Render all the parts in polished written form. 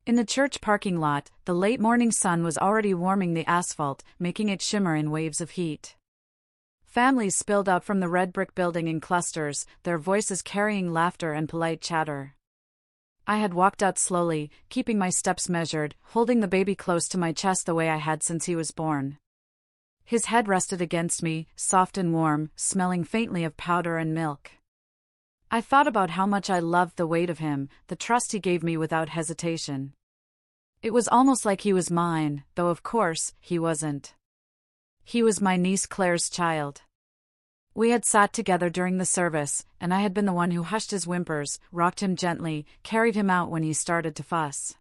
In the church parking lot, the late morning sun was already warming the asphalt, making it shimmer in waves of heat. Families spilled out from the red brick building in clusters, their voices carrying laughter and polite chatter. I had walked out slowly, keeping my steps measured, holding the baby close to my chest the way I had since he was born. His head rested against me, soft and warm, smelling faintly of powder and milk. I thought about how much I loved the weight of him, the trust he gave me without hesitation. It was almost like he was mine, though of course, he wasn't. He was my niece Claire's child. We had sat together during the service, and I had been the one who hushed his whimpers, rocked him gently, carried him out when he started to fuss.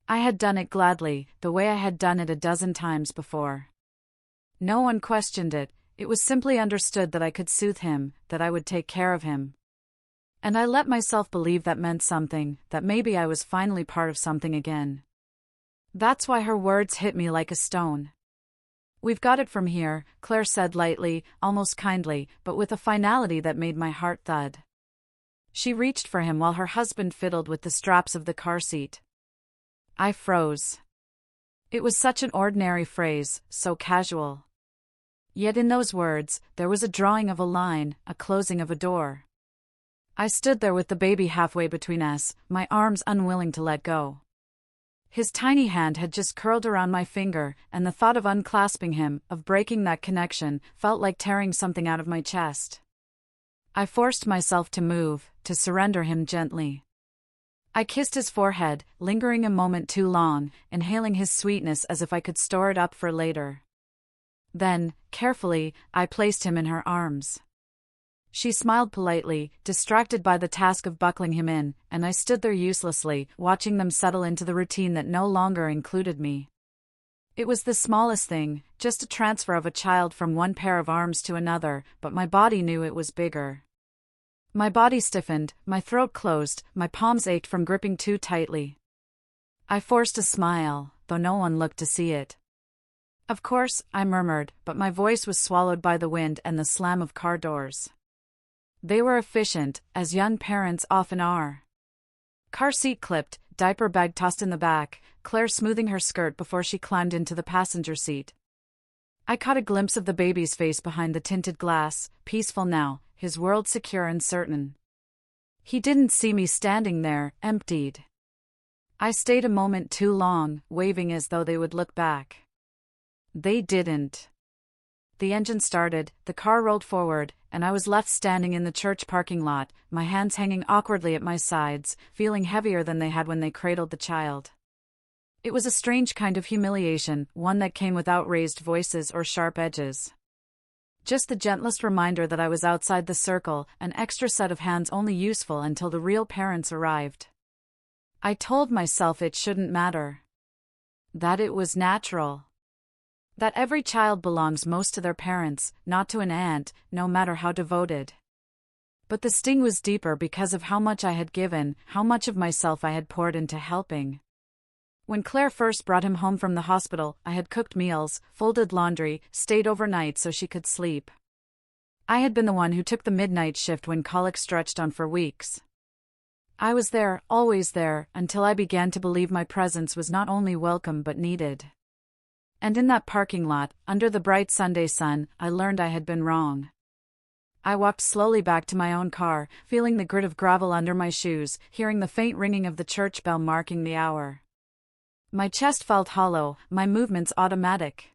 I had done it gladly, the way I had done it a dozen times before. No one questioned it, it was simply understood that I could soothe him, that I would take care of him. And I let myself believe that meant something, that maybe I was finally part of something again. That's why her words hit me like a stone. "We've got it from here," Claire said lightly, almost kindly, but with a finality that made my heart thud. She reached for him while her husband fiddled with the straps of the car seat. I froze. It was such an ordinary phrase, so casual. Yet in those words, there was a drawing of a line, a closing of a door. I stood there with the baby halfway between us, my arms unwilling to let go. His tiny hand had just curled around my finger, and the thought of unclasping him, of breaking that connection, felt like tearing something out of my chest. I forced myself to move, to surrender him gently. I kissed his forehead, lingering a moment too long, inhaling his sweetness as if I could store it up for later. Then, carefully, I placed him in her arms. She smiled politely, distracted by the task of buckling him in, and I stood there uselessly, watching them settle into the routine that no longer included me. It was the smallest thing, just a transfer of a child from one pair of arms to another, but my body knew it was bigger. My body stiffened, my throat closed, my palms ached from gripping too tightly. I forced a smile, though no one looked to see it. "Of course," I murmured, but my voice was swallowed by the wind and the slam of car doors. They were efficient, as young parents often are. Car seat clipped, diaper bag tossed in the back, Claire smoothing her skirt before she climbed into the passenger seat. I caught a glimpse of the baby's face behind the tinted glass, peaceful now, his world secure and certain. He didn't see me standing there, emptied. I stayed a moment too long, waving as though they would look back. They didn't. The engine started, the car rolled forward, and I was left standing in the church parking lot, my hands hanging awkwardly at my sides, feeling heavier than they had when they cradled the child. It was a strange kind of humiliation, one that came without raised voices or sharp edges. Just the gentlest reminder that I was outside the circle, an extra set of hands only useful until the real parents arrived. I told myself it shouldn't matter. That it was natural. That every child belongs most to their parents, not to an aunt, no matter how devoted. But the sting was deeper because of how much I had given, how much of myself I had poured into helping. When Claire first brought him home from the hospital, I had cooked meals, folded laundry, stayed overnight so she could sleep. I had been the one who took the midnight shift when colic stretched on for weeks. I was there, always there, until I began to believe my presence was not only welcome but needed. And in that parking lot, under the bright Sunday sun, I learned I had been wrong. I walked slowly back to my own car, feeling the grit of gravel under my shoes, hearing the faint ringing of the church bell marking the hour. My chest felt hollow, my movements automatic.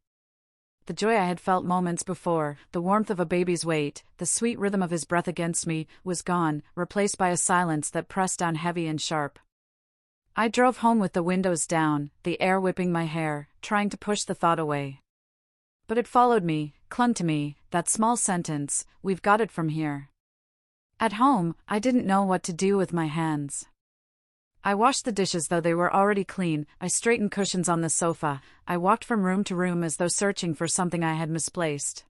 The joy I had felt moments before, the warmth of a baby's weight, the sweet rhythm of his breath against me, was gone, replaced by a silence that pressed down heavy and sharp. I drove home with the windows down, the air whipping my hair, trying to push the thought away. But it followed me, clung to me, that small sentence, "We've got it from here." At home, I didn't know what to do with my hands. I washed the dishes though they were already clean, I straightened cushions on the sofa, I walked from room to room as though searching for something I had misplaced.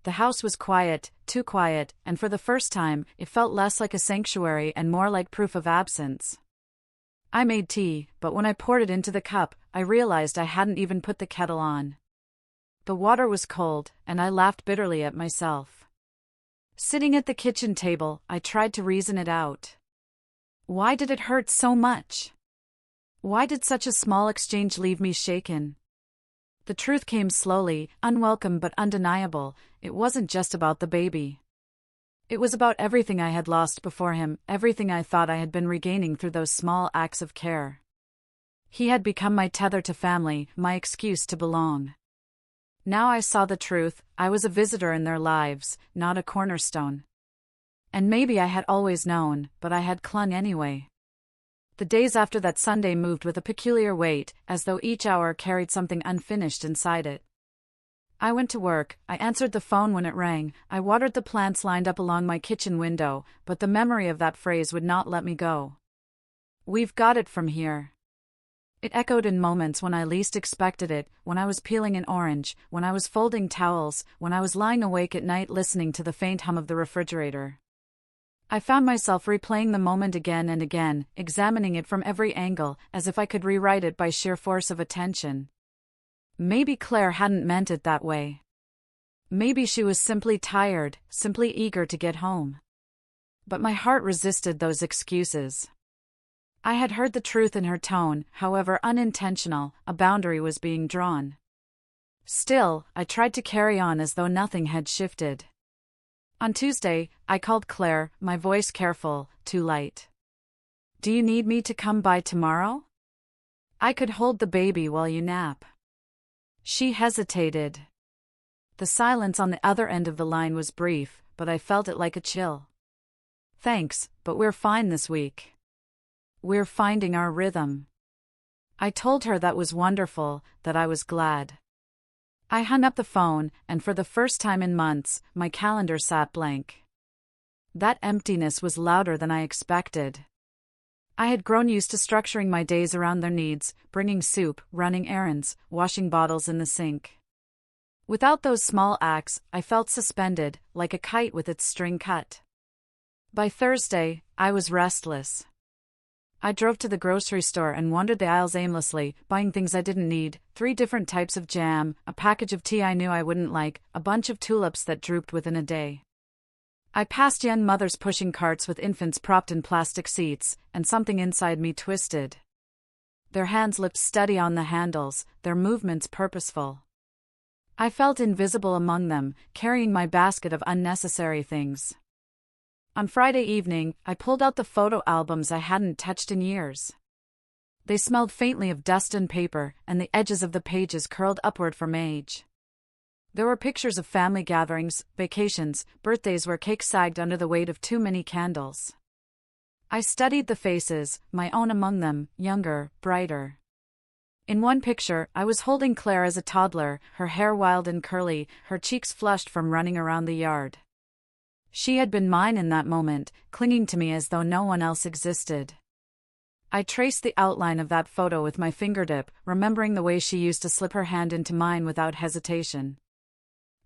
The house was quiet, too quiet, and for the first time, it felt less like a sanctuary and more like proof of absence. I made tea, but when I poured it into the cup, I realized I hadn't even put the kettle on. The water was cold, and I laughed bitterly at myself. Sitting at the kitchen table, I tried to reason it out. Why did it hurt so much? Why did such a small exchange leave me shaken? The truth came slowly, unwelcome but undeniable. It wasn't just about the baby. It was about everything I had lost before him, everything I thought I had been regaining through those small acts of care. He had become my tether to family, my excuse to belong. Now I saw the truth. I was a visitor in their lives, not a cornerstone. And maybe I had always known, but I had clung anyway. The days after that Sunday moved with a peculiar weight, as though each hour carried something unfinished inside it. I went to work, I answered the phone when it rang, I watered the plants lined up along my kitchen window, but the memory of that phrase would not let me go. We've got it from here. It echoed in moments when I least expected it, when I was peeling an orange, when I was folding towels, when I was lying awake at night listening to the faint hum of the refrigerator. I found myself replaying the moment again and again, examining it from every angle, as if I could rewrite it by sheer force of attention. Maybe Claire hadn't meant it that way. Maybe she was simply tired, simply eager to get home. But my heart resisted those excuses. I had heard the truth in her tone, however unintentional, a boundary was being drawn. Still, I tried to carry on as though nothing had shifted. On Tuesday, I called Claire, my voice careful, too light. Do you need me to come by tomorrow? I could hold the baby while you nap. She hesitated. The silence on the other end of the line was brief, but I felt it like a chill. Thanks, but we're fine this week. We're finding our rhythm. I told her that was wonderful, that I was glad. I hung up the phone, and for the first time in months, my calendar sat blank. That emptiness was louder than I expected. I had grown used to structuring my days around their needs, bringing soup, running errands, washing bottles in the sink. Without those small acts, I felt suspended, like a kite with its string cut. By Thursday, I was restless. I drove to the grocery store and wandered the aisles aimlessly, buying things I didn't need, 3 different types of jam, a package of tea I knew I wouldn't like, a bunch of tulips that drooped within a day. I passed young mothers pushing carts with infants propped in plastic seats, and something inside me twisted. Their hands looked steady on the handles, their movements purposeful. I felt invisible among them, carrying my basket of unnecessary things. On Friday evening, I pulled out the photo albums I hadn't touched in years. They smelled faintly of dust and paper, and the edges of the pages curled upward from age. There were pictures of family gatherings, vacations, birthdays where cake sagged under the weight of too many candles. I studied the faces, my own among them, younger, brighter. In one picture, I was holding Claire as a toddler, her hair wild and curly, her cheeks flushed from running around the yard. She had been mine in that moment, clinging to me as though no one else existed. I traced the outline of that photo with my fingertip, remembering the way she used to slip her hand into mine without hesitation.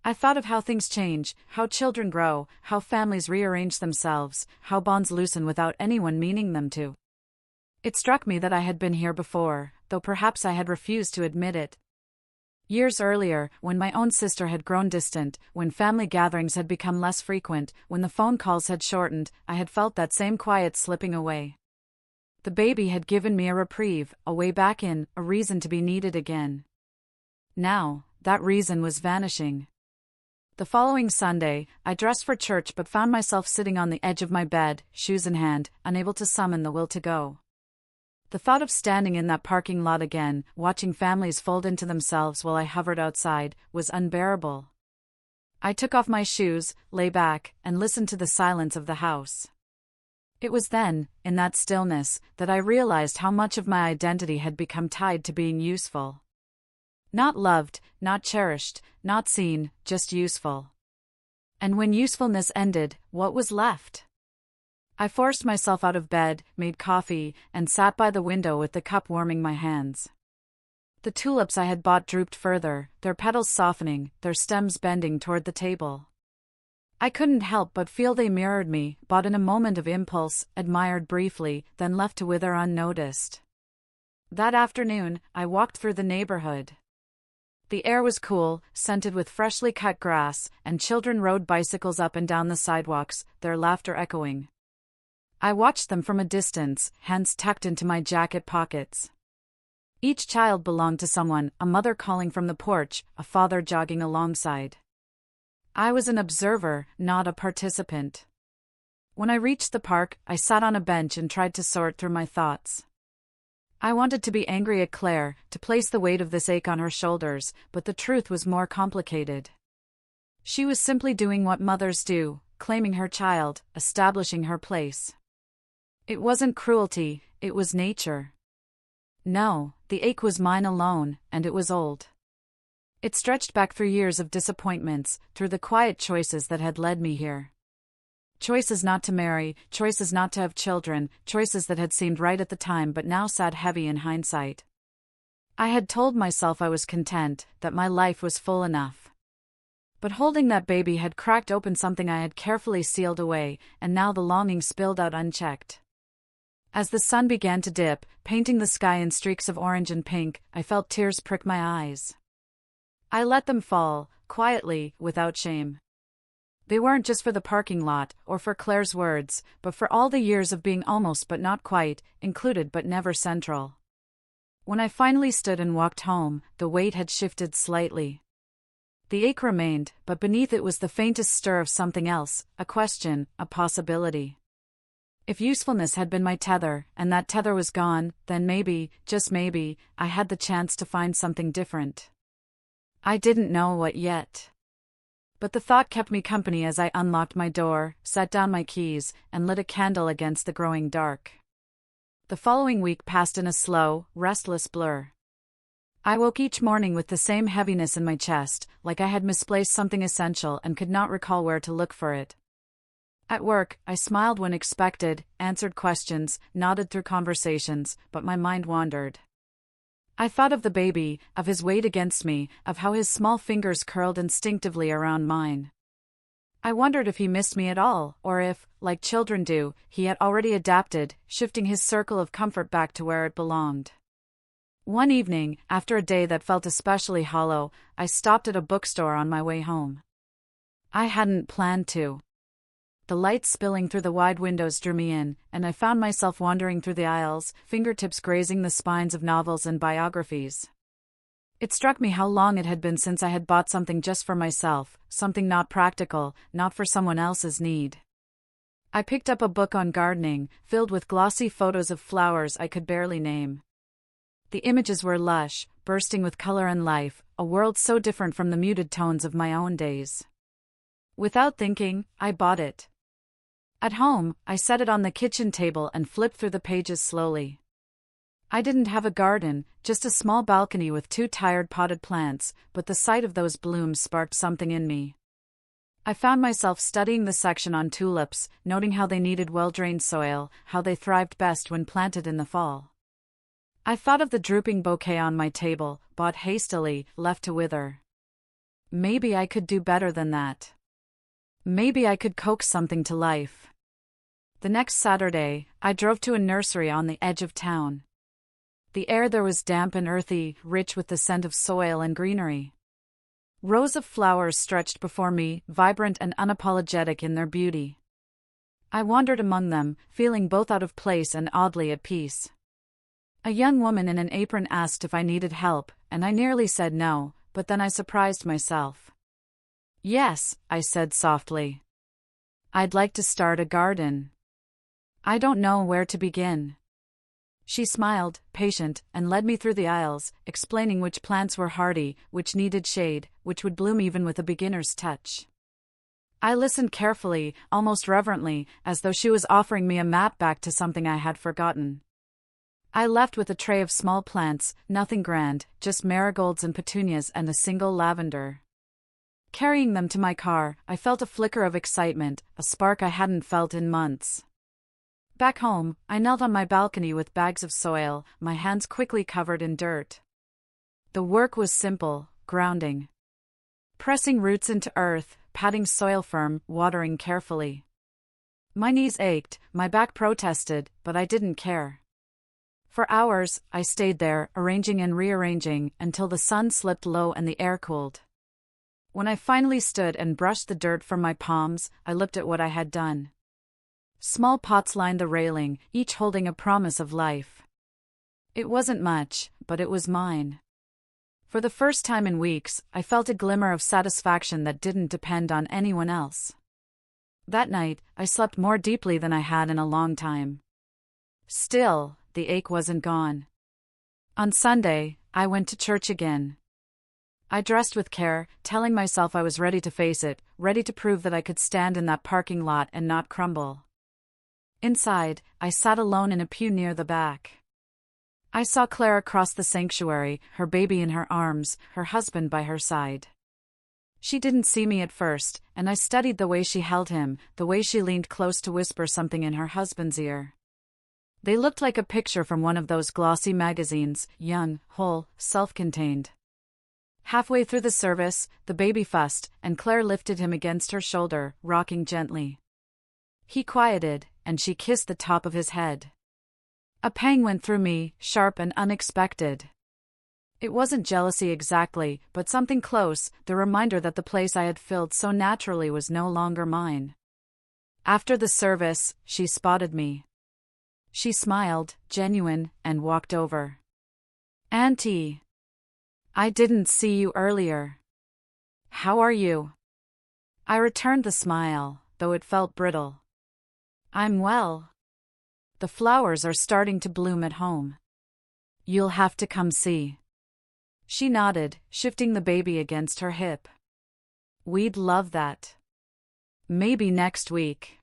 I thought of how things change, how children grow, how families rearrange themselves, how bonds loosen without anyone meaning them to. It struck me that I had been here before, though perhaps I had refused to admit it. Years earlier, when my own sister had grown distant, when family gatherings had become less frequent, when the phone calls had shortened, I had felt that same quiet slipping away. The baby had given me a reprieve, a way back in, a reason to be needed again. Now, that reason was vanishing. The following Sunday, I dressed for church but found myself sitting on the edge of my bed, shoes in hand, unable to summon the will to go. The thought of standing in that parking lot again, watching families fold into themselves while I hovered outside, was unbearable. I took off my shoes, lay back, and listened to the silence of the house. It was then, in that stillness, that I realized how much of my identity had become tied to being useful. Not loved, not cherished, not seen, just useful. And when usefulness ended, what was left? I forced myself out of bed, made coffee, and sat by the window with the cup warming my hands. The tulips I had bought drooped further, their petals softening, their stems bending toward the table. I couldn't help but feel they mirrored me, bought in a moment of impulse, admired briefly, then left to wither unnoticed. That afternoon, I walked through the neighborhood. The air was cool, scented with freshly cut grass, and children rode bicycles up and down the sidewalks, their laughter echoing. I watched them from a distance, hands tucked into my jacket pockets. Each child belonged to someone, a mother calling from the porch, a father jogging alongside. I was an observer, not a participant. When I reached the park, I sat on a bench and tried to sort through my thoughts. I wanted to be angry at Claire, to place the weight of this ache on her shoulders, but the truth was more complicated. She was simply doing what mothers do, claiming her child, establishing her place. It wasn't cruelty, it was nature. No, the ache was mine alone, and it was old. It stretched back through years of disappointments, through the quiet choices that had led me here. Choices not to marry, choices not to have children, choices that had seemed right at the time but now sat heavy in hindsight. I had told myself I was content, that my life was full enough. But holding that baby had cracked open something I had carefully sealed away, and now the longing spilled out unchecked. As the sun began to dip, painting the sky in streaks of orange and pink, I felt tears prick my eyes. I let them fall, quietly, without shame. They weren't just for the parking lot, or for Claire's words, but for all the years of being almost but not quite, included but never central. When I finally stood and walked home, the weight had shifted slightly. The ache remained, but beneath it was the faintest stir of something else, a question, a possibility. If usefulness had been my tether, and that tether was gone, then maybe, just maybe, I had the chance to find something different. I didn't know what yet. But the thought kept me company as I unlocked my door, set down my keys, and lit a candle against the growing dark. The following week passed in a slow, restless blur. I woke each morning with the same heaviness in my chest, like I had misplaced something essential and could not recall where to look for it. At work, I smiled when expected, answered questions, nodded through conversations, but my mind wandered. I thought of the baby, of his weight against me, of how his small fingers curled instinctively around mine. I wondered if he missed me at all, or if, like children do, he had already adapted, shifting his circle of comfort back to where it belonged. One evening, after a day that felt especially hollow, I stopped at a bookstore on my way home. I hadn't planned to. The light spilling through the wide windows drew me in, and I found myself wandering through the aisles, fingertips grazing the spines of novels and biographies. It struck me how long it had been since I had bought something just for myself, something not practical, not for someone else's need. I picked up a book on gardening, filled with glossy photos of flowers I could barely name. The images were lush, bursting with color and life, a world so different from the muted tones of my own days. Without thinking, I bought it. At home, I set it on the kitchen table and flipped through the pages slowly. I didn't have a garden, just a small balcony with 2 tired potted plants, but the sight of those blooms sparked something in me. I found myself studying the section on tulips, noting how they needed well-drained soil, how they thrived best when planted in the fall. I thought of the drooping bouquet on my table, bought hastily, left to wither. Maybe I could do better than that. Maybe I could coax something to life. The next Saturday, I drove to a nursery on the edge of town. The air there was damp and earthy, rich with the scent of soil and greenery. Rows of flowers stretched before me, vibrant and unapologetic in their beauty. I wandered among them, feeling both out of place and oddly at peace. A young woman in an apron asked if I needed help, and I nearly said no, but then I surprised myself. "Yes," I said softly. "I'd like to start a garden. I don't know where to begin." She smiled, patient, and led me through the aisles, explaining which plants were hardy, which needed shade, which would bloom even with a beginner's touch. I listened carefully, almost reverently, as though she was offering me a map back to something I had forgotten. I left with a tray of small plants, nothing grand, just marigolds and petunias and a single lavender. Carrying them to my car, I felt a flicker of excitement, a spark I hadn't felt in months. Back home, I knelt on my balcony with bags of soil, my hands quickly covered in dirt. The work was simple, grounding. Pressing roots into earth, patting soil firm, watering carefully. My knees ached, my back protested, but I didn't care. For hours, I stayed there, arranging and rearranging, until the sun slipped low and the air cooled. When I finally stood and brushed the dirt from my palms, I looked at what I had done. Small pots lined the railing, each holding a promise of life. It wasn't much, but it was mine. For the first time in weeks, I felt a glimmer of satisfaction that didn't depend on anyone else. That night, I slept more deeply than I had in a long time. Still, the ache wasn't gone. On Sunday, I went to church again. I dressed with care, telling myself I was ready to face it, ready to prove that I could stand in that parking lot and not crumble. Inside, I sat alone in a pew near the back. I saw Claire across the sanctuary, her baby in her arms, her husband by her side. She didn't see me at first, and I studied the way she held him, the way she leaned close to whisper something in her husband's ear. They looked like a picture from one of those glossy magazines, young, whole, self-contained. Halfway through the service, the baby fussed, and Claire lifted him against her shoulder, rocking gently. He quieted, and she kissed the top of his head. A pang went through me, sharp and unexpected. It wasn't jealousy exactly, but something close, the reminder that the place I had filled so naturally was no longer mine. After the service, she spotted me. She smiled, genuine, and walked over. "Auntie. I didn't see you earlier. How are you?" I returned the smile, though it felt brittle. "I'm well. The flowers are starting to bloom at home. You'll have to come see." She nodded, shifting the baby against her hip. "We'd love that. Maybe next week."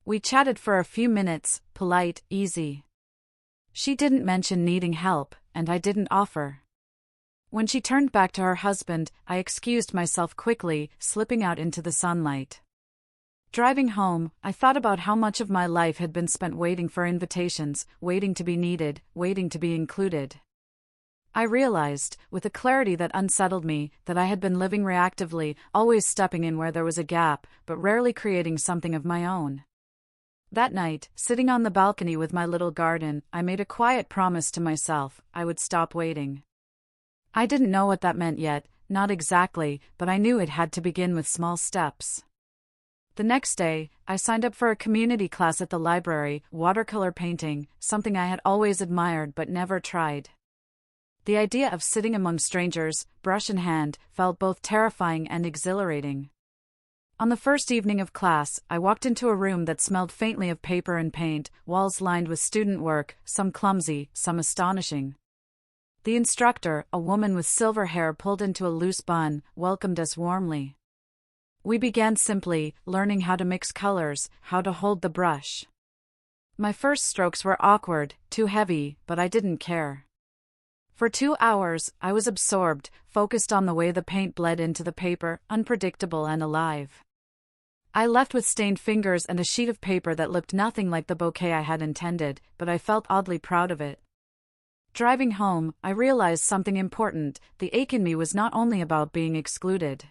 We chatted for a few minutes, polite, easy. She didn't mention needing help, and I didn't offer. When she turned back to her husband, I excused myself quickly, slipping out into the sunlight. Driving home, I thought about how much of my life had been spent waiting for invitations, waiting to be needed, waiting to be included. I realized, with a clarity that unsettled me, that I had been living reactively, always stepping in where there was a gap, but rarely creating something of my own. That night, sitting on the balcony with my little garden, I made a quiet promise to myself: I would stop waiting. I didn't know what that meant yet, not exactly, but I knew it had to begin with small steps. The next day, I signed up for a community class at the library, watercolor painting, something I had always admired but never tried. The idea of sitting among strangers, brush in hand, felt both terrifying and exhilarating. On the first evening of class, I walked into a room that smelled faintly of paper and paint, walls lined with student work, some clumsy, some astonishing. The instructor, a woman with silver hair pulled into a loose bun, welcomed us warmly. We began simply, learning how to mix colors, how to hold the brush. My first strokes were awkward, too heavy, but I didn't care. For 2 hours, I was absorbed, focused on the way the paint bled into the paper, unpredictable and alive. I left with stained fingers and a sheet of paper that looked nothing like the bouquet I had intended, but I felt oddly proud of it. Driving home, I realized something important: the ache in me was not only about being excluded.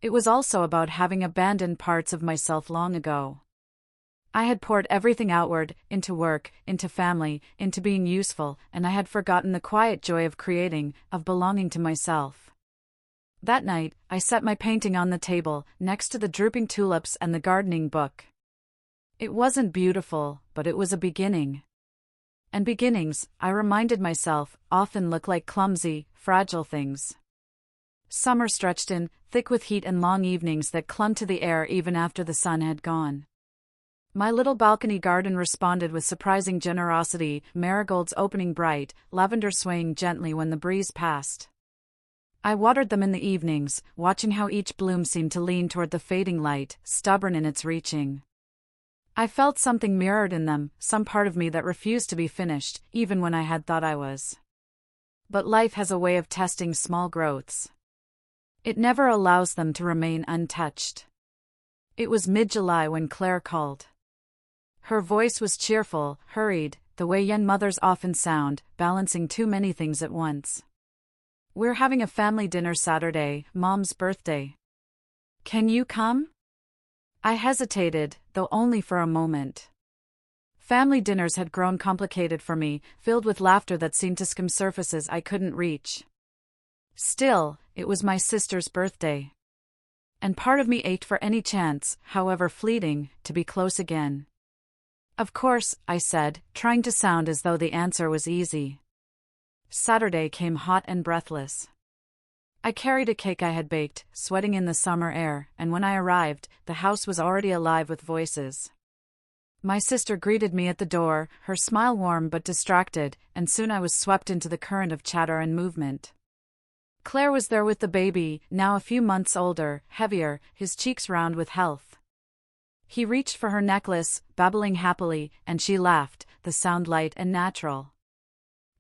It was also about having abandoned parts of myself long ago. I had poured everything outward, into work, into family, into being useful, and I had forgotten the quiet joy of creating, of belonging to myself. That night, I set my painting on the table, next to the drooping tulips and the gardening book. It wasn't beautiful, but it was a beginning. And beginnings, I reminded myself, often look like clumsy, fragile things. Summer stretched in, thick with heat and long evenings that clung to the air even after the sun had gone. My little balcony garden responded with surprising generosity, marigolds opening bright, lavender swaying gently when the breeze passed. I watered them in the evenings, watching how each bloom seemed to lean toward the fading light, stubborn in its reaching. I felt something mirrored in them, some part of me that refused to be finished, even when I had thought I was. But life has a way of testing small growths. It never allows them to remain untouched. It was mid-July when Claire called. Her voice was cheerful, hurried, the way young mothers often sound, balancing too many things at once. "We're having a family dinner Saturday, Mom's birthday. Can you come?" I hesitated, though only for a moment. Family dinners had grown complicated for me, filled with laughter that seemed to skim surfaces I couldn't reach. Still, it was my sister's birthday. And part of me ached for any chance, however fleeting, to be close again. "Of course," I said, trying to sound as though the answer was easy. Saturday came hot and breathless. I carried a cake I had baked, sweating in the summer air, and when I arrived, the house was already alive with voices. My sister greeted me at the door, her smile warm but distracted, and soon I was swept into the current of chatter and movement. Claire was there with the baby, now a few months older, heavier, his cheeks round with health. He reached for her necklace, babbling happily, and she laughed, the sound light and natural.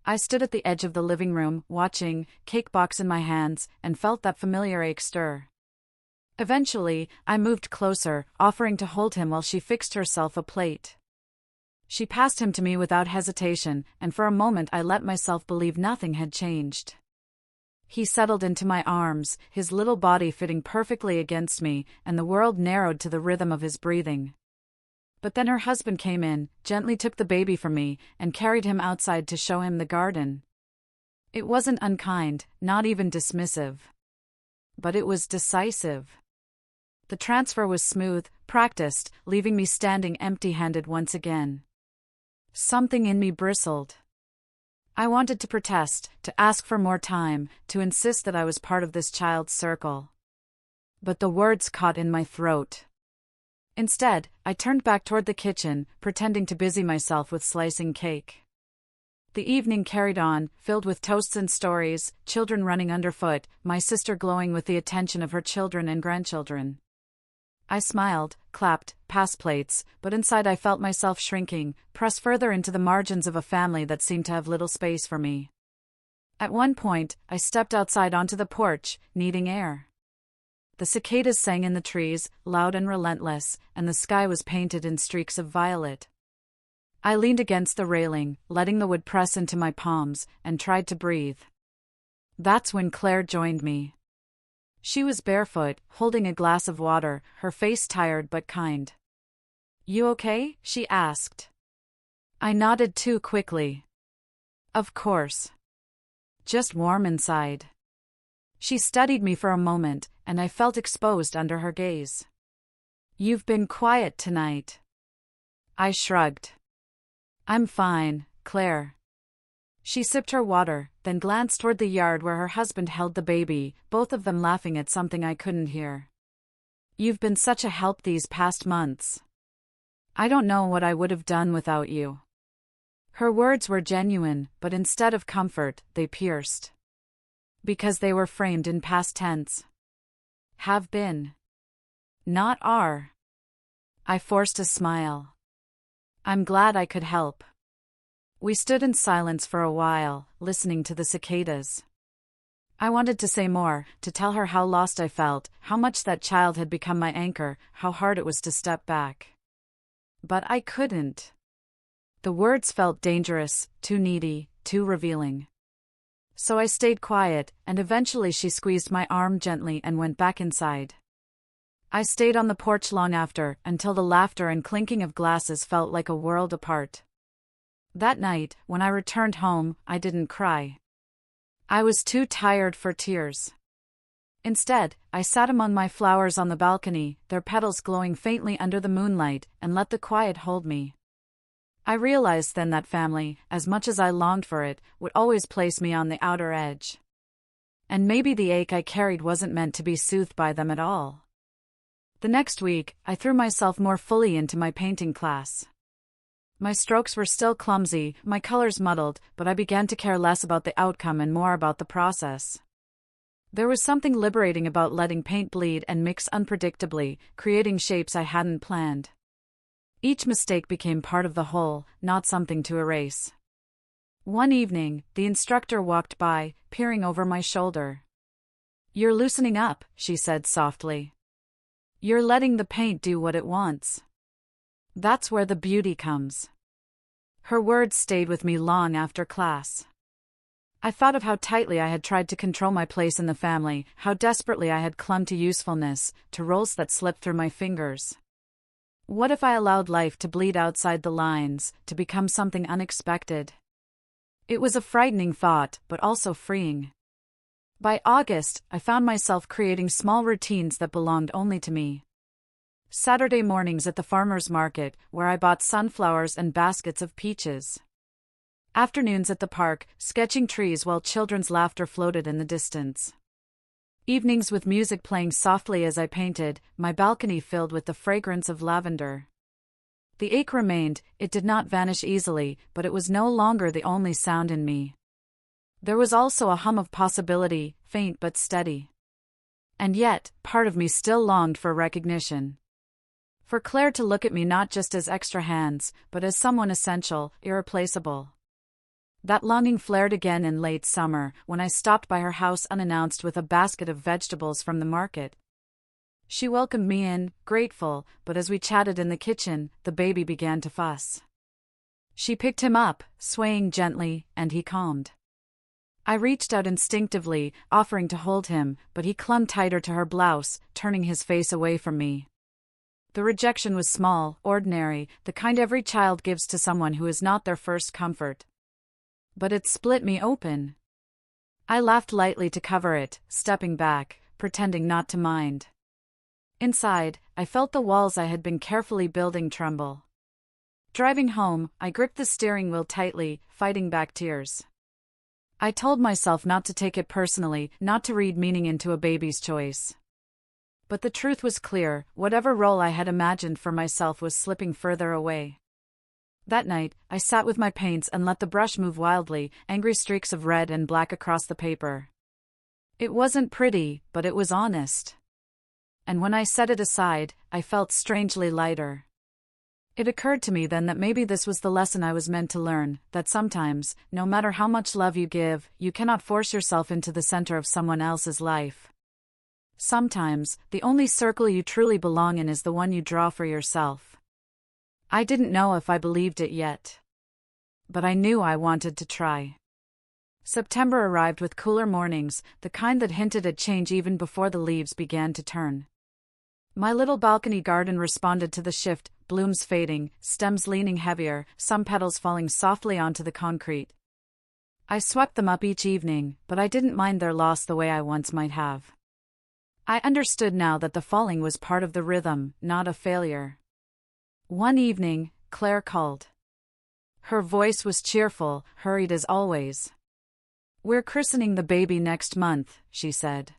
I stood at the edge of the living room, watching, cake box in my hands, and felt that familiar ache stir. Eventually, I moved closer, offering to hold him while she fixed herself a plate. She passed him to me without hesitation, and for a moment I let myself believe nothing had changed. He settled into my arms, his little body fitting perfectly against me, and the world narrowed to the rhythm of his breathing. But then her husband came in, gently took the baby from me, and carried him outside to show him the garden. It wasn't unkind, not even dismissive. But it was decisive. The transfer was smooth, practiced, leaving me standing empty-handed once again. Something in me bristled. I wanted to protest, to ask for more time, to insist that I was part of this child's circle. But the words caught in my throat. Instead, I turned back toward the kitchen, pretending to busy myself with slicing cake. The evening carried on, filled with toasts and stories, children running underfoot, my sister glowing with the attention of her children and grandchildren. I smiled, clapped, passed plates, but inside I felt myself shrinking, pressed further into the margins of a family that seemed to have little space for me. At one point, I stepped outside onto the porch, needing air. The cicadas sang in the trees, loud and relentless, and the sky was painted in streaks of violet. I leaned against the railing, letting the wood press into my palms, and tried to breathe. That's when Claire joined me. She was barefoot, holding a glass of water, her face tired but kind. "You okay?" she asked. I nodded too quickly. Of course. Just warm inside. She studied me for a moment, and I felt exposed under her gaze. "You've been quiet tonight." I shrugged. "I'm fine, Claire." She sipped her water, then glanced toward the yard where her husband held the baby, both of them laughing at something I couldn't hear. "You've been such a help these past months. I don't know what I would have done without you." Her words were genuine, but instead of comfort, they pierced. Because they were framed in past tense. Have been. Not are. I forced a smile. "I'm glad I could help." We stood in silence for a while, listening to the cicadas. I wanted to say more, to tell her how lost I felt, how much that child had become my anchor, how hard it was to step back. But I couldn't. The words felt dangerous, too needy, too revealing. So I stayed quiet, and eventually she squeezed my arm gently and went back inside. I stayed on the porch long after, until the laughter and clinking of glasses felt like a world apart. That night, when I returned home, I didn't cry. I was too tired for tears. Instead, I sat among my flowers on the balcony, their petals glowing faintly under the moonlight, and let the quiet hold me. I realized then that family, as much as I longed for it, would always place me on the outer edge. And maybe the ache I carried wasn't meant to be soothed by them at all. The next week, I threw myself more fully into my painting class. My strokes were still clumsy, my colors muddled, but I began to care less about the outcome and more about the process. There was something liberating about letting paint bleed and mix unpredictably, creating shapes I hadn't planned. Each mistake became part of the whole, not something to erase. One evening, the instructor walked by, peering over my shoulder. "You're loosening up," she said softly. "You're letting the paint do what it wants. That's where the beauty comes." Her words stayed with me long after class. I thought of how tightly I had tried to control my place in the family, how desperately I had clung to usefulness, to roles that slipped through my fingers. What if I allowed life to bleed outside the lines, to become something unexpected? It was a frightening thought, but also freeing. By August, I found myself creating small routines that belonged only to me. Saturday mornings at the farmer's market, where I bought sunflowers and baskets of peaches. Afternoons at the park, sketching trees while children's laughter floated in the distance. Evenings with music playing softly as I painted, my balcony filled with the fragrance of lavender. The ache remained, it did not vanish easily, but it was no longer the only sound in me. There was also a hum of possibility, faint but steady. And yet, part of me still longed for recognition. For Claire to look at me not just as extra hands, but as someone essential, irreplaceable. That longing flared again in late summer, when I stopped by her house unannounced with a basket of vegetables from the market. She welcomed me in, grateful, but as we chatted in the kitchen, the baby began to fuss. She picked him up, swaying gently, and he calmed. I reached out instinctively, offering to hold him, but he clung tighter to her blouse, turning his face away from me. The rejection was small, ordinary, the kind every child gives to someone who is not their first comfort. But it split me open. I laughed lightly to cover it, stepping back, pretending not to mind. Inside, I felt the walls I had been carefully building tremble. Driving home, I gripped the steering wheel tightly, fighting back tears. I told myself not to take it personally, not to read meaning into a baby's choice. But the truth was clear, whatever role I had imagined for myself was slipping further away. That night, I sat with my paints and let the brush move wildly, angry streaks of red and black across the paper. It wasn't pretty, but it was honest. And when I set it aside, I felt strangely lighter. It occurred to me then that maybe this was the lesson I was meant to learn, that sometimes, no matter how much love you give, you cannot force yourself into the center of someone else's life. Sometimes, the only circle you truly belong in is the one you draw for yourself. I didn't know if I believed it yet. But I knew I wanted to try. September arrived with cooler mornings, the kind that hinted at change even before the leaves began to turn. My little balcony garden responded to the shift, blooms fading, stems leaning heavier, some petals falling softly onto the concrete. I swept them up each evening, but I didn't mind their loss the way I once might have. I understood now that the falling was part of the rhythm, not a failure. One evening, Claire called. Her voice was cheerful, hurried as always. "We're christening the baby next month," she said.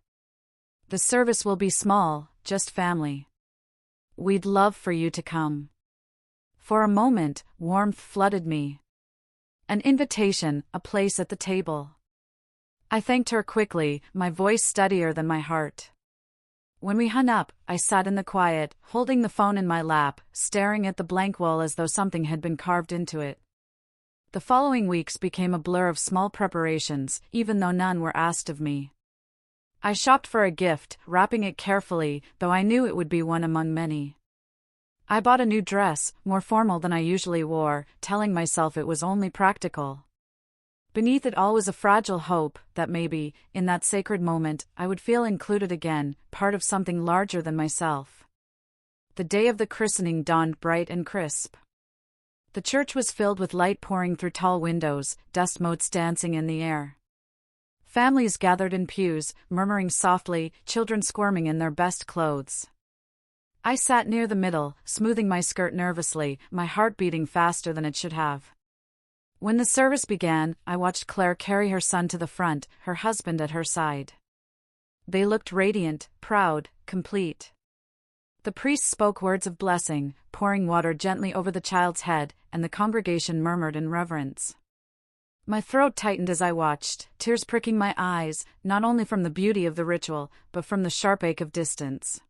"The service will be small, just family. We'd love for you to come." For a moment, warmth flooded me. An invitation, a place at the table. I thanked her quickly, my voice steadier than my heart. When we hung up, I sat in the quiet, holding the phone in my lap, staring at the blank wall as though something had been carved into it. The following weeks became a blur of small preparations, even though none were asked of me. I shopped for a gift, wrapping it carefully, though I knew it would be one among many. I bought a new dress, more formal than I usually wore, telling myself it was only practical. Beneath it all was a fragile hope that maybe, in that sacred moment, I would feel included again, part of something larger than myself. The day of the christening dawned bright and crisp. The church was filled with light pouring through tall windows, dust motes dancing in the air. Families gathered in pews, murmuring softly, children squirming in their best clothes. I sat near the middle, smoothing my skirt nervously, my heart beating faster than it should have. When the service began, I watched Claire carry her son to the front, her husband at her side. They looked radiant, proud, complete. The priest spoke words of blessing, pouring water gently over the child's head, and the congregation murmured in reverence. My throat tightened as I watched, tears pricking my eyes, not only from the beauty of the ritual, but from the sharp ache of distance.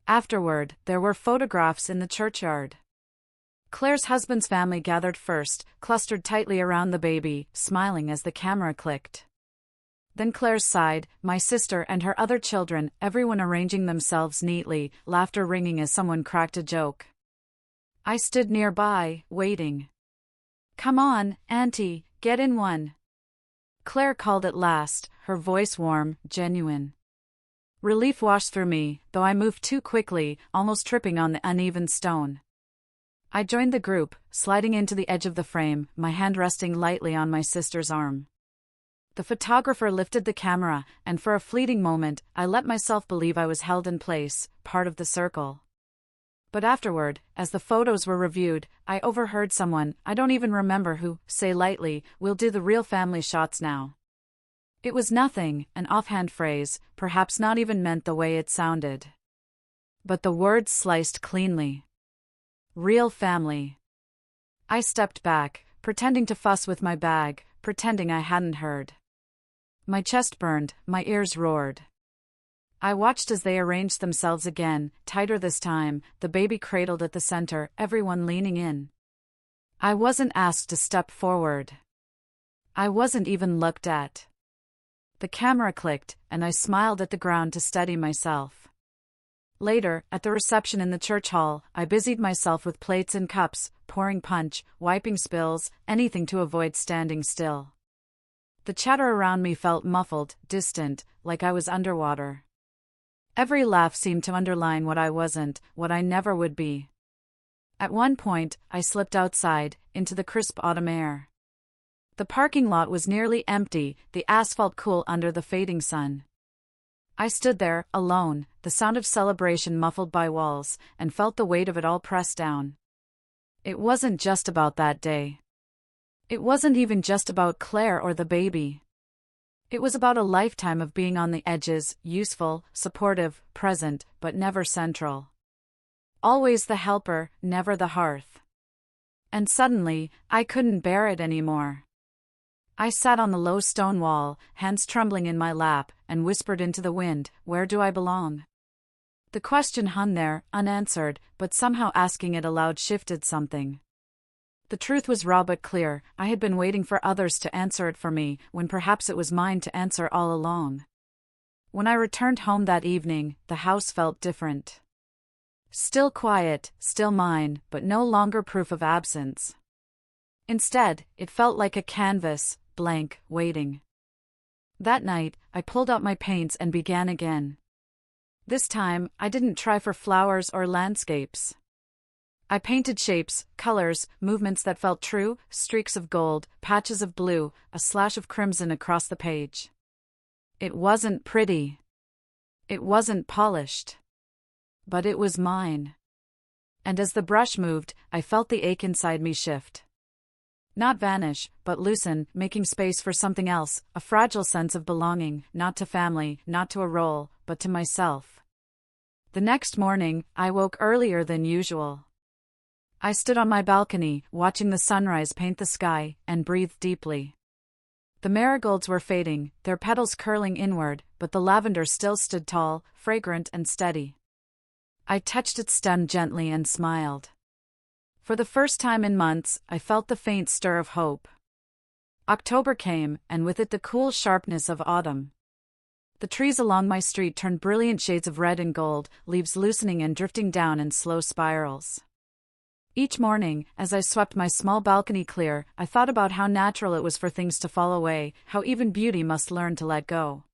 Afterward, there were photographs in the churchyard. Claire's husband's family gathered first, clustered tightly around the baby, smiling as the camera clicked. Then Claire's side, my sister and her other children, everyone arranging themselves neatly, laughter ringing as someone cracked a joke. I stood nearby, waiting. "Come on, Auntie, get in one." Claire called at last, her voice warm, genuine. Relief washed through me, though I moved too quickly, almost tripping on the uneven stone. I joined the group, sliding into the edge of the frame, my hand resting lightly on my sister's arm. The photographer lifted the camera, and for a fleeting moment, I let myself believe I was held in place, part of the circle. But afterward, as the photos were reviewed, I overheard someone, I don't even remember who, say lightly, "We'll do the real family shots now." It was nothing, an offhand phrase, perhaps not even meant the way it sounded. But the words sliced cleanly. Real family. I stepped back, pretending to fuss with my bag, pretending I hadn't heard. My chest burned, my ears roared. I watched as they arranged themselves again, tighter this time, the baby cradled at the center, everyone leaning in. I wasn't asked to step forward. I wasn't even looked at. The camera clicked, and I smiled at the ground to steady myself. Later, at the reception in the church hall, I busied myself with plates and cups, pouring punch, wiping spills, anything to avoid standing still. The chatter around me felt muffled, distant, like I was underwater. Every laugh seemed to underline what I wasn't, what I never would be. At one point, I slipped outside, into the crisp autumn air. The parking lot was nearly empty, the asphalt cool under the fading sun. I stood there, alone, the sound of celebration muffled by walls, and felt the weight of it all pressed down. It wasn't just about that day. It wasn't even just about Claire or the baby. It was about a lifetime of being on the edges, useful, supportive, present, but never central. Always the helper, never the hearth. And suddenly, I couldn't bear it anymore. I sat on the low stone wall, hands trembling in my lap, and whispered into the wind, "Where do I belong?" The question hung there, unanswered, but somehow asking it aloud shifted something. The truth was raw but clear, I had been waiting for others to answer it for me, when perhaps it was mine to answer all along. When I returned home that evening, the house felt different. Still quiet, still mine, but no longer proof of absence. Instead, it felt like a canvas, blank, waiting. That night, I pulled out my paints and began again. This time, I didn't try for flowers or landscapes. I painted shapes, colors, movements that felt true, streaks of gold, patches of blue, a slash of crimson across the page. It wasn't pretty. It wasn't polished. But it was mine. And as the brush moved, I felt the ache inside me shift. Not vanish, but loosen, making space for something else, a fragile sense of belonging, not to family, not to a role, but to myself. The next morning, I woke earlier than usual. I stood on my balcony, watching the sunrise paint the sky, and breathed deeply. The marigolds were fading, their petals curling inward, but the lavender still stood tall, fragrant and steady. I touched its stem gently and smiled. For the first time in months, I felt the faint stir of hope. October came, and with it the cool sharpness of autumn. The trees along my street turned brilliant shades of red and gold, leaves loosening and drifting down in slow spirals. Each morning, as I swept my small balcony clear, I thought about how natural it was for things to fall away, how even beauty must learn to let go.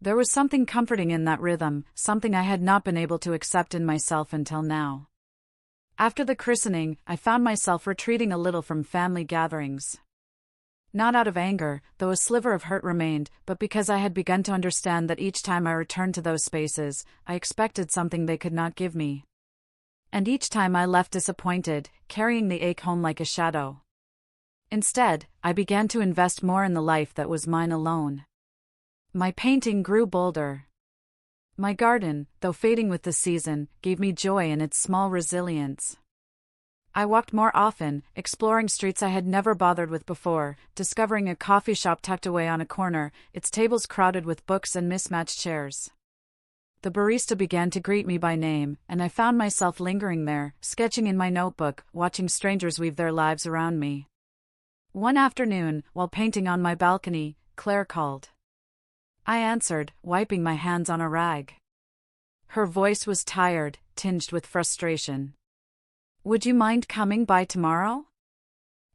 There was something comforting in that rhythm, something I had not been able to accept in myself until now. After the christening, I found myself retreating a little from family gatherings. Not out of anger, though a sliver of hurt remained, but because I had begun to understand that each time I returned to those spaces, I expected something they could not give me. And each time I left disappointed, carrying the ache home like a shadow. Instead, I began to invest more in the life that was mine alone. My painting grew bolder. My garden, though fading with the season, gave me joy in its small resilience. I walked more often, exploring streets I had never bothered with before, discovering a coffee shop tucked away on a corner, its tables crowded with books and mismatched chairs. The barista began to greet me by name, and I found myself lingering there, sketching in my notebook, watching strangers weave their lives around me. One afternoon, while painting on my balcony, Claire called. I answered, wiping my hands on a rag. Her voice was tired, tinged with frustration. "Would you mind coming by tomorrow?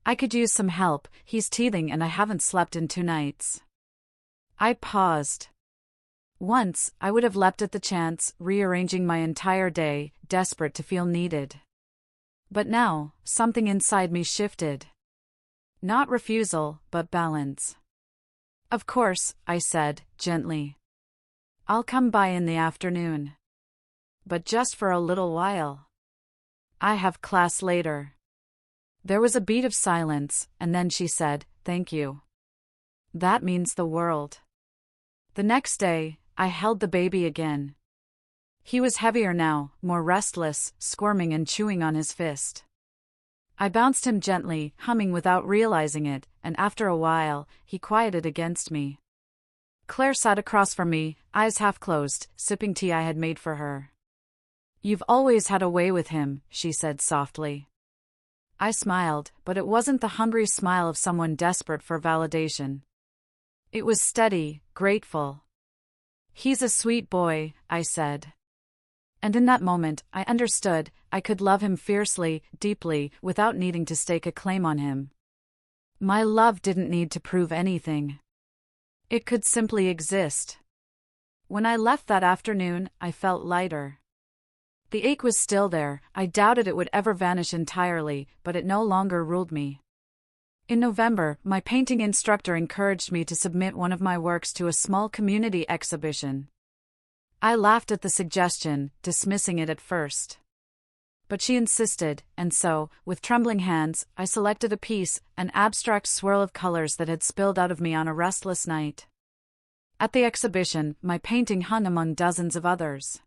I could use some help, he's teething and I haven't slept in 2 nights." I paused. Once, I would have leapt at the chance, rearranging my entire day, desperate to feel needed. But now, something inside me shifted. Not refusal, but balance. "Of course," I said, gently. "I'll come by in the afternoon. But just for a little while." I have class later. There was a beat of silence, and then she said, "Thank you. That means the world." The next day, I held the baby again. He was heavier now, more restless, squirming and chewing on his fist. I bounced him gently, humming without realizing it, and after a while, he quieted against me. Claire sat across from me, eyes half closed, sipping tea I had made for her. "You've always had a way with him," she said softly. I smiled, but it wasn't the hungry smile of someone desperate for validation. It was steady, grateful. "He's a sweet boy," I said. And in that moment, I understood I could love him fiercely, deeply, without needing to stake a claim on him. My love didn't need to prove anything. It could simply exist. When I left that afternoon, I felt lighter. The ache was still there, I doubted it would ever vanish entirely, but it no longer ruled me. In November, my painting instructor encouraged me to submit one of my works to a small community exhibition. I laughed at the suggestion, dismissing it at first. But she insisted, and so, with trembling hands, I selected a piece, an abstract swirl of colors that had spilled out of me on a restless night. At the exhibition, my painting hung among dozens of others.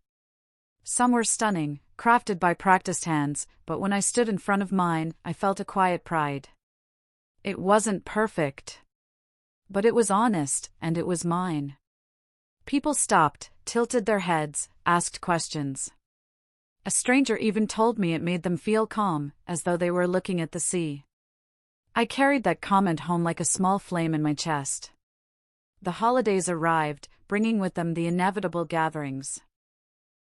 Some were stunning, crafted by practiced hands, but when I stood in front of mine, I felt a quiet pride. It wasn't perfect. But it was honest, and it was mine. People stopped, tilted their heads, asked questions. A stranger even told me it made them feel calm, as though they were looking at the sea. I carried that comment home like a small flame in my chest. The holidays arrived, bringing with them the inevitable gatherings.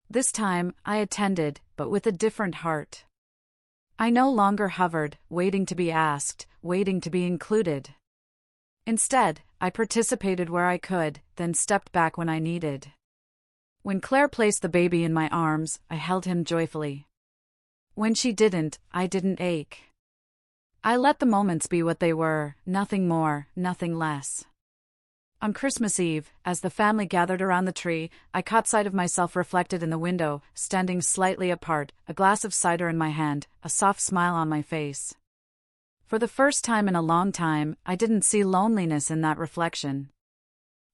This time, I attended, but with a different heart. I no longer hovered, waiting to be asked, waiting to be included. Instead, I participated where I could, then stepped back when I needed. When Claire placed the baby in my arms, I held him joyfully. When she didn't, I didn't ache. I let the moments be what they were, nothing more, nothing less. On Christmas Eve, as the family gathered around the tree, I caught sight of myself reflected in the window, standing slightly apart, a glass of cider in my hand, a soft smile on my face. For the first time in a long time, I didn't see loneliness in that reflection.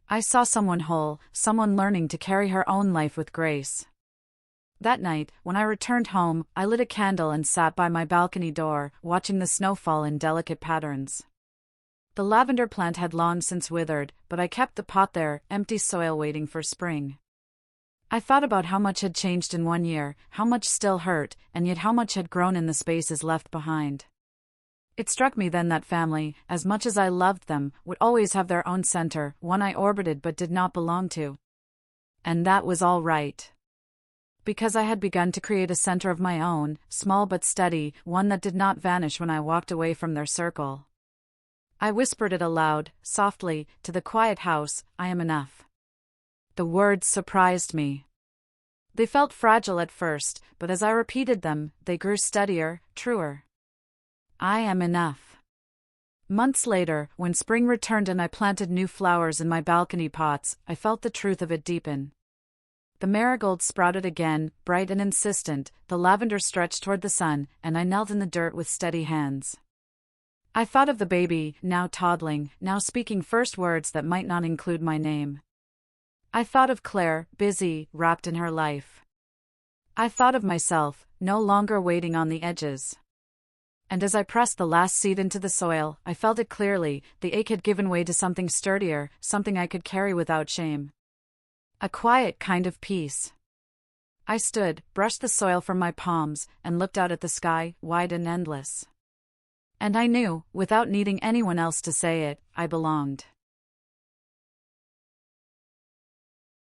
I saw someone whole, someone learning to carry her own life with grace. That night, when I returned home, I lit a candle and sat by my balcony door, watching the snow fall in delicate patterns. The lavender plant had long since withered, but I kept the pot there, empty soil waiting for spring. I thought about how much had changed in 1 year, how much still hurt, and yet how much had grown in the spaces left behind. It struck me then that family, as much as I loved them, would always have their own center, one I orbited but did not belong to. And that was all right. Because I had begun to create a center of my own, small but steady, one that did not vanish when I walked away from their circle. I whispered it aloud, softly, to the quiet house, "I am enough." The words surprised me. They felt fragile at first, but as I repeated them, they grew steadier, truer. I am enough. Months later, when spring returned and I planted new flowers in my balcony pots, I felt the truth of it deepen. The marigold sprouted again, bright and insistent, the lavender stretched toward the sun, and I knelt in the dirt with steady hands. I thought of the baby, now toddling, now speaking first words that might not include my name. I thought of Claire, busy, wrapped in her life. I thought of myself, no longer waiting on the edges. And as I pressed the last seed into the soil, I felt it clearly, the ache had given way to something sturdier, something I could carry without shame. A quiet kind of peace. I stood, brushed the soil from my palms, and looked out at the sky, wide and endless. And I knew, without needing anyone else to say it, I belonged.